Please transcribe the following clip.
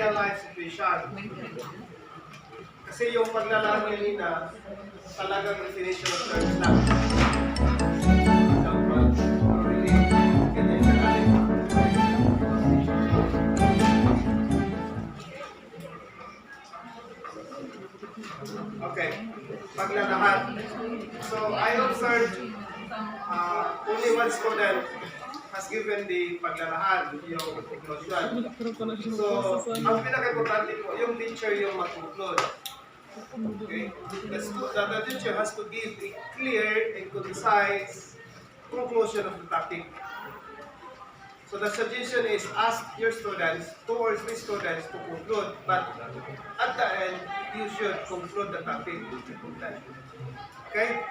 real life situation. Kasi yung paglalaro kanina, talagang definition of terms lang. Okay, paglalakad. So I observed only one student has given the paglalakad, yung conclusion. So, ang pinaka-importante po, yung teacher yung mag-conclude. Okay? The teacher has to give a clear and concise conclusion of the topic. So the suggestion is ask your students, 2 or 3 students to conclude, but at the end, you should conclude the topic. Okay?